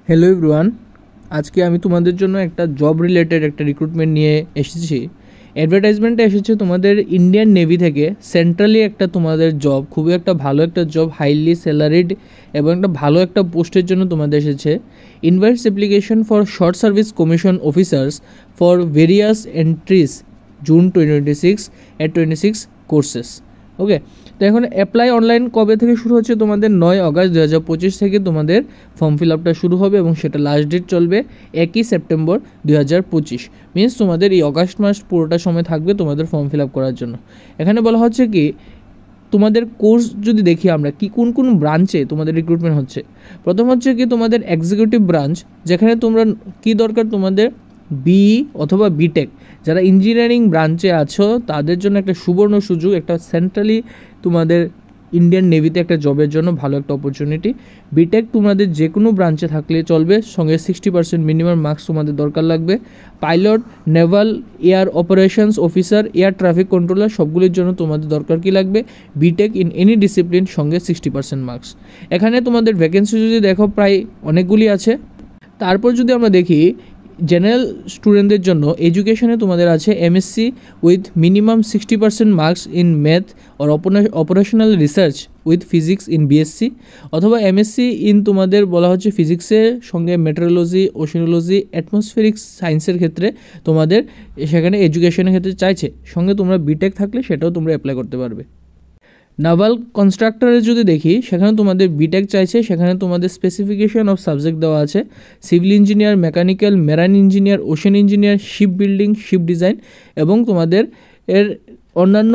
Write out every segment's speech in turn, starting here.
Hello everyone, আজকে আমি তোমাদের জন্য একটা জব রিলেটেড একটা রিক্রুটমেন্ট নিয়ে এসেছি। অ্যাডভার্টাইজমেন্টে এসেছে তোমাদের ইন্ডিয়ান নেভি থেকে সেন্ট্রালি একটা তোমাদের জব, খুবই একটা ভালো একটা জব, হাইলি স্যালারিড এবং একটা ভালো একটা পোস্টের জন্য তোমাদের এসেছে। Invites application for short service commission officers for various entries June 2026 at 26 courses. Okay, তো এখন অ্যাপ্লাই অনলাইন কবে থেকে শুরু হচ্ছে? তোমাদের 9 আগস্ট 2025 থেকে তোমাদের ফর্ম ফিল আপটা শুরু হবে এবং সেটা লাস্ট ডেট চলবে 1 সেপ্টেম্বর 2025। মিনস তোমাদের এই অগাস্ট মাস পুরোটা সময় থাকবে তোমাদের ফর্ম ফিল আপ করার জন্য। এখানে বলা হচ্ছে কি, তোমাদের কোর্স যদি দেখি আমরা কি কোন কোন ব্রাঞ্চে তোমাদের রিক্রুটমেন্ট হচ্ছে। প্রথম হচ্ছে কি তোমাদের এক্সিকিউটিভ ব্রাঞ্চ, যেখানে তোমরা কি দরকার, তোমাদের বিই অথবা বিটেক যারা ইঞ্জিনিয়ারিং ব্রাঞ্চে আছো তাদের জন্য একটা সুবর্ণ সুযোগ, একটা সেন্ট্রালি তোমাদের ইন্ডিয়ান নেভিতে একটা জবের জন্য ভালো একটা অপরচুনিটি। বিটেক তোমাদের যে কোনো ব্রাঞ্চে থাকলে চলবে, সঙ্গে 60% মিনিমাম মার্কস তোমাদের দরকার লাগবে। Pilot, naval, air operations officer, air traffic controller সবগুলির জন্য তোমাদের দরকার কি লাগবে? বিটেক ইন এনি ডিসিপ্লিন, সঙ্গে 60% মার্কস। এখানে তোমাদের ভ্যাকেন্সি যদি দেখো প্রায় অনেকগুলি আছে। তারপর যদি আমরা দেখি জেনারেল স্টুডেন্টদের জন্য এডুকেশনে তোমাদের আছে MSc with minimum 60% marks in math or operational research with physics in BSc, অথবা এমএসসি ইন তোমাদের বলা হচ্ছে ফিজিক্সের সঙ্গে মেট্রোলজি, ওশিনোলজি, অ্যাটমসফেরিক সায়েন্সের ক্ষেত্রে তোমাদের সেখানে এডুকেশনের ক্ষেত্রে চাইছে। সঙ্গে তোমরা বিটেক থাকলে সেটাও তোমরা অ্যাপ্লাই করতে পারবে। নাভাল কনস্ট্রাক্টরে যদি দেখি, সেখানে তোমাদের বিটেক চাইছে, সেখানে তোমাদের স্পেসিফিকেশন অফ সাবজেক্ট দেওয়া আছে civil engineer, mechanical, marine engineer, ocean engineer, ship building, ship design এবং তোমাদের এর অন্যান্য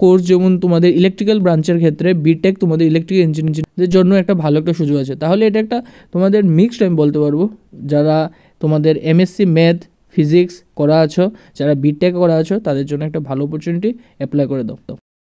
কোর্স যেমন তোমাদের ইলেকট্রিক্যাল ব্রাঞ্চের ক্ষেত্রে বিটেক তোমাদের ইলেকট্রিক্যাল ইঞ্জিনিয়ারদের জন্য একটা ভালো একটা সুযোগ আছে। তাহলে এটা একটা তোমাদের মিক্সড আমি বলতে পারবো, যারা তোমাদের এমএসসি ম্যাথ ফিজিক্স করা আছো, যারা বিটেক করা আছো তাদের জন্য একটা ভালো অপরচুনিটি, অ্যাপ্লাই করে দাও।